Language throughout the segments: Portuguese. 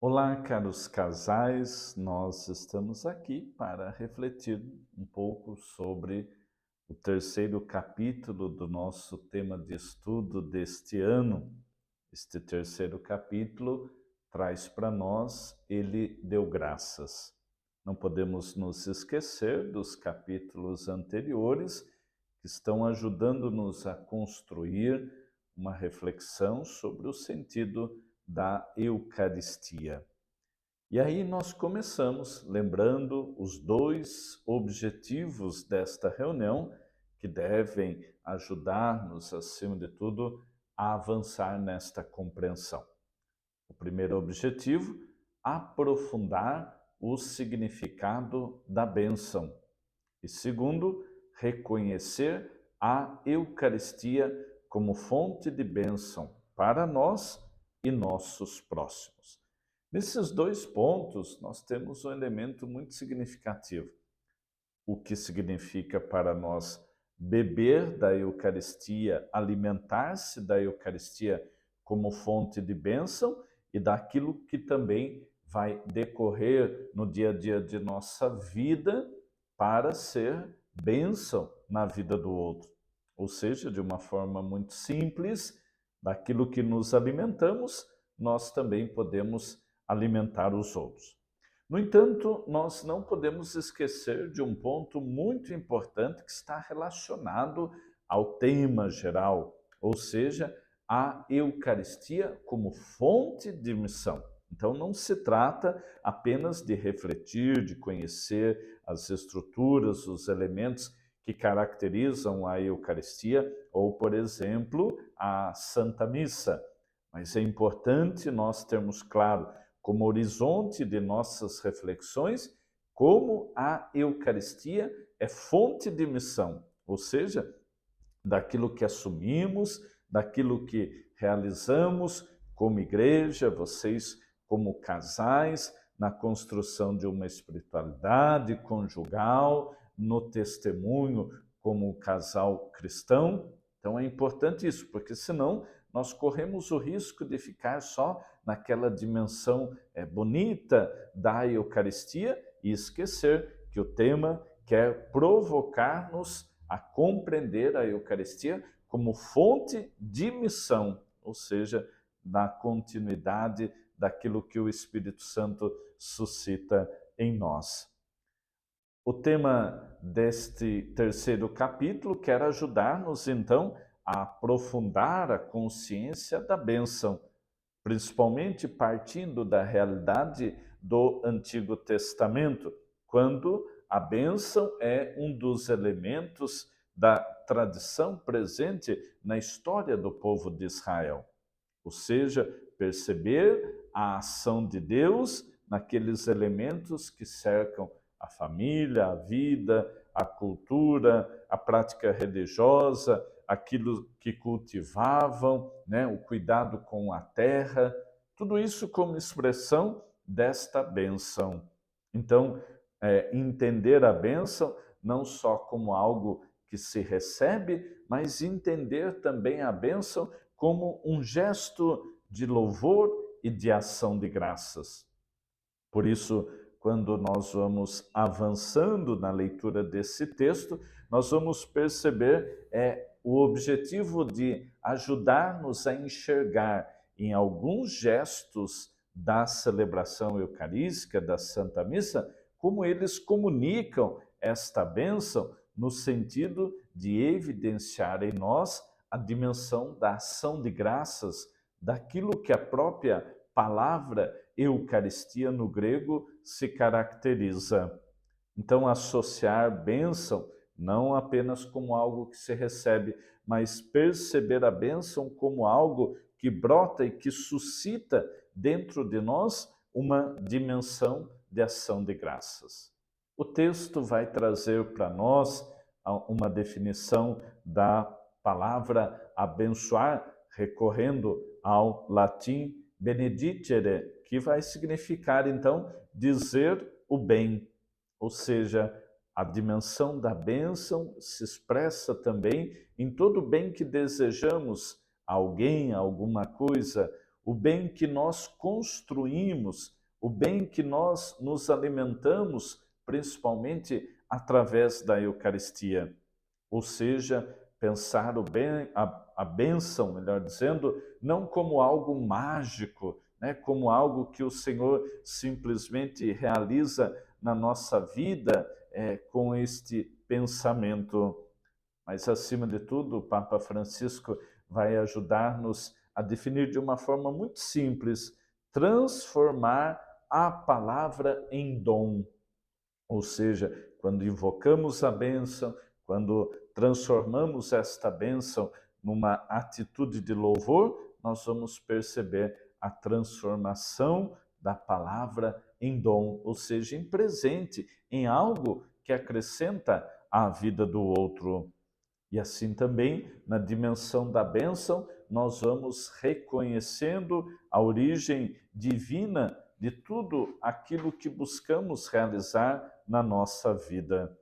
Olá, caros casais, nós estamos aqui para refletir um pouco sobre o terceiro capítulo do nosso tema de estudo deste ano. Este terceiro capítulo traz para nós Ele deu graças. Não podemos nos esquecer dos capítulos anteriores que estão ajudando-nos a construir uma reflexão sobre o sentido da Eucaristia. E aí nós começamos lembrando os dois objetivos desta reunião que devem ajudar-nos, acima de tudo, a avançar nesta compreensão. O primeiro objetivo, aprofundar o significado da bênção. E segundo, reconhecer a Eucaristia como fonte de bênção para nós e nossos próximos. Nesses dois pontos, nós temos um elemento muito significativo. O que significa para nós beber da Eucaristia, alimentar-se da Eucaristia como fonte de bênção e daquilo que também vai decorrer no dia a dia de nossa vida para ser bênção na vida do outro. Ou seja, de uma forma muito simples, daquilo que nos alimentamos, nós também podemos alimentar os outros. No entanto, nós não podemos esquecer de um ponto muito importante que está relacionado ao tema geral, ou seja, a Eucaristia como fonte de missão. Então, não se trata apenas de refletir, de conhecer as estruturas, os elementos que caracterizam a Eucaristia, ou, por exemplo, a Santa Missa. Mas é importante nós termos claro, como horizonte de nossas reflexões, como a Eucaristia é fonte de missão, ou seja, daquilo que assumimos, daquilo que realizamos como igreja, vocês como casais, na construção de uma espiritualidade conjugal, no testemunho como casal cristão. Então é importante isso, porque senão nós corremos o risco de ficar só naquela dimensão bonita da Eucaristia e esquecer que o tema quer provocar-nos a compreender a Eucaristia como fonte de missão, ou seja, na continuidade daquilo que o Espírito Santo suscita em nós. O tema deste terceiro capítulo quer ajudar-nos, então, a aprofundar a consciência da bênção, principalmente partindo da realidade do Antigo Testamento, quando a bênção é um dos elementos da tradição presente na história do povo de Israel. Ou seja, perceber a ação de Deus naqueles elementos que cercam a família, a vida, a cultura, a prática religiosa, aquilo que cultivavam, né, o cuidado com a terra, tudo isso como expressão desta bênção. Então, entender a bênção não só como algo que se recebe, mas entender também a bênção como um gesto de louvor e de ação de graças. Por isso, quando nós vamos avançando na leitura desse texto, nós vamos perceber o objetivo de ajudar-nos a enxergar em alguns gestos da celebração eucarística, da Santa Missa, como eles comunicam esta bênção no sentido de evidenciar em nós a dimensão da ação de graças, daquilo que a própria palavra Eucaristia no grego se caracteriza. Então, associar bênção não apenas como algo que se recebe, mas perceber a bênção como algo que brota e que suscita dentro de nós uma dimensão de ação de graças. O texto vai trazer para nós uma definição da palavra abençoar, recorrendo ao latim benedicere, que vai significar, então, dizer o bem. Ou seja, a dimensão da bênção se expressa também em todo o bem que desejamos a alguém, a alguma coisa, o bem que nós construímos, o bem que nós nos alimentamos, principalmente através da Eucaristia. Ou seja, pensar o bem, a bênção, melhor dizendo, não como algo mágico, né, como algo que o Senhor simplesmente realiza na nossa vida com este pensamento. Mas, acima de tudo, o Papa Francisco vai ajudar-nos a definir de uma forma muito simples, transformar a palavra em dom. Ou seja, quando invocamos a bênção, quando transformamos esta bênção numa atitude de louvor, nós vamos perceber a transformação da palavra em dom, ou seja, em presente, em algo que acrescenta à vida do outro. E assim também, na dimensão da bênção, nós vamos reconhecendo a origem divina de tudo aquilo que buscamos realizar na nossa vida.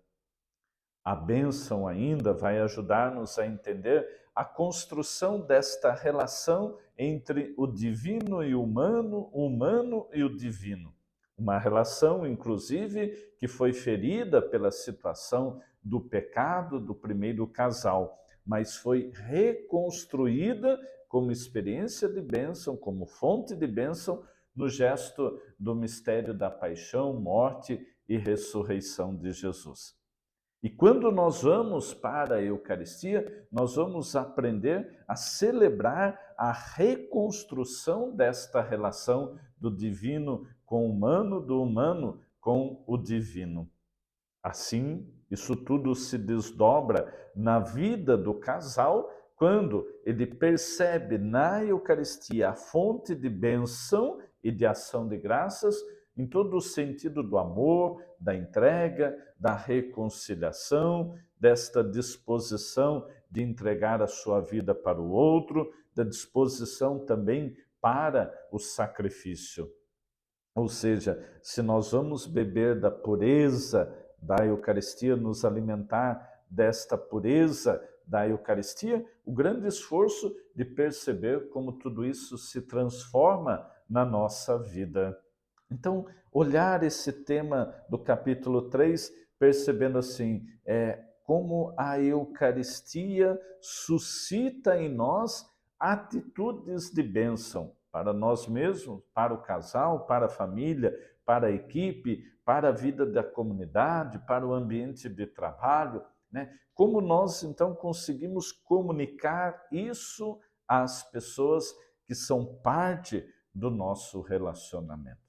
A bênção ainda vai ajudar-nos a entender a construção desta relação entre o divino e o humano e o divino. Uma relação, inclusive, que foi ferida pela situação do pecado do primeiro casal, mas foi reconstruída como experiência de bênção, como fonte de bênção, no gesto do mistério da paixão, morte e ressurreição de Jesus. E quando nós vamos para a Eucaristia, nós vamos aprender a celebrar a reconstrução desta relação do divino com o humano, do humano com o divino. Assim, isso tudo se desdobra na vida do casal quando ele percebe na Eucaristia a fonte de bênção e de ação de graças em todo o sentido do amor, da entrega, da reconciliação, desta disposição de entregar a sua vida para o outro, da disposição também para o sacrifício. Ou seja, se nós vamos beber da pureza da Eucaristia, nos alimentar desta pureza da Eucaristia, o grande esforço de perceber como tudo isso se transforma na nossa vida. Então, olhar esse tema do capítulo 3, percebendo assim, como a Eucaristia suscita em nós atitudes de bênção para nós mesmos, para o casal, para a família, para a equipe, para a vida da comunidade, para o ambiente de trabalho, né? Como nós então conseguimos comunicar isso às pessoas que são parte do nosso relacionamento.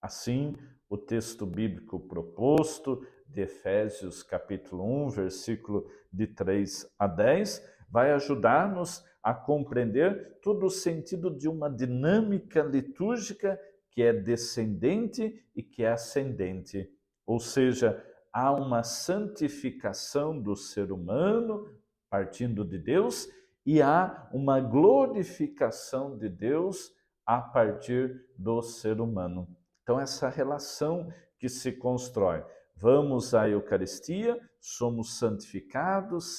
Assim, o texto bíblico proposto de Efésios capítulo 1, versículo de 3 a 10, vai ajudar-nos a compreender todo o sentido de uma dinâmica litúrgica que é descendente e que é ascendente. Ou seja, há uma santificação do ser humano partindo de Deus e há uma glorificação de Deus a partir do ser humano. Então, essa relação que se constrói. Vamos à Eucaristia, somos santificados,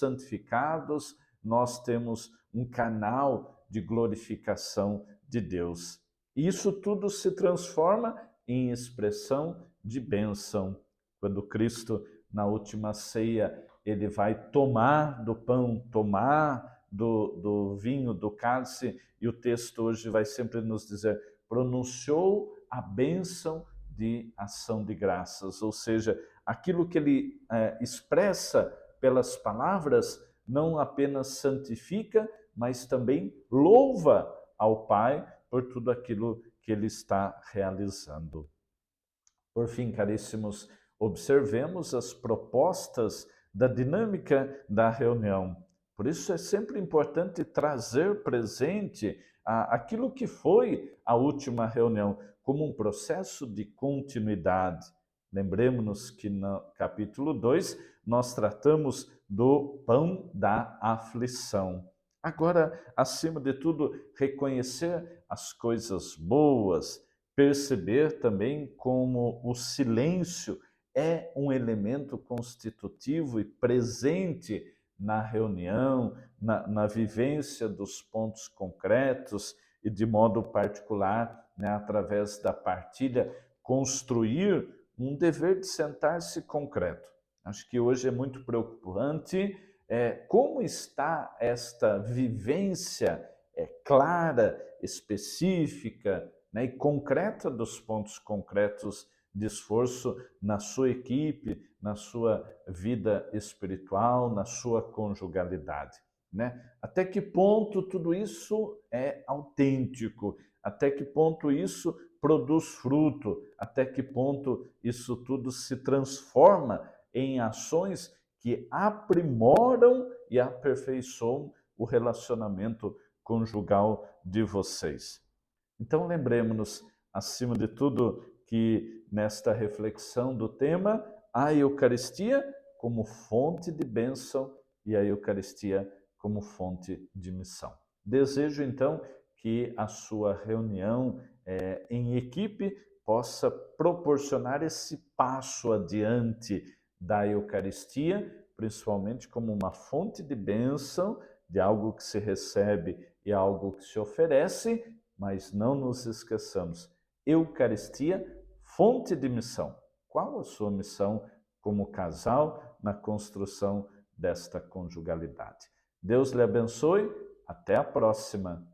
nós temos um canal de glorificação de Deus. E isso tudo se transforma em expressão de bênção. Quando Cristo, na última ceia, ele vai tomar do pão, tomar do vinho, do cálice, e o texto hoje vai sempre nos dizer, pronunciou a bênção de ação de graças, ou seja, aquilo que ele expressa pelas palavras não apenas santifica, mas também louva ao Pai por tudo aquilo que ele está realizando. Por fim, caríssimos, observemos as propostas da dinâmica da reunião. Por isso é sempre importante trazer presente aquilo que foi a última reunião, como um processo de continuidade. Lembremos-nos que no capítulo 2 nós tratamos do pão da aflição. Agora, acima de tudo, reconhecer as coisas boas, perceber também como o silêncio é um elemento constitutivo e presente na reunião, na vivência dos pontos concretos e de modo particular, né, através da partilha, construir um dever de sentar-se concreto. Acho que hoje é muito preocupante como está esta vivência clara, específica, né, e concreta dos pontos concretos de esforço na sua equipe, na sua vida espiritual, na sua conjugalidade, né? Até que ponto tudo isso é autêntico? Até que ponto isso produz fruto? Até que ponto isso tudo se transforma em ações que aprimoram e aperfeiçoam o relacionamento conjugal de vocês? Então, lembremos-nos, acima de tudo, que nesta reflexão do tema, a Eucaristia como fonte de bênção e a Eucaristia como fonte de missão. Desejo, então, que a sua reunião em equipe possa proporcionar esse passo adiante da Eucaristia, principalmente como uma fonte de bênção, de algo que se recebe e algo que se oferece, mas não nos esqueçamos, Eucaristia, fonte de missão. Qual a sua missão como casal na construção desta conjugalidade? Deus lhe abençoe, até a próxima.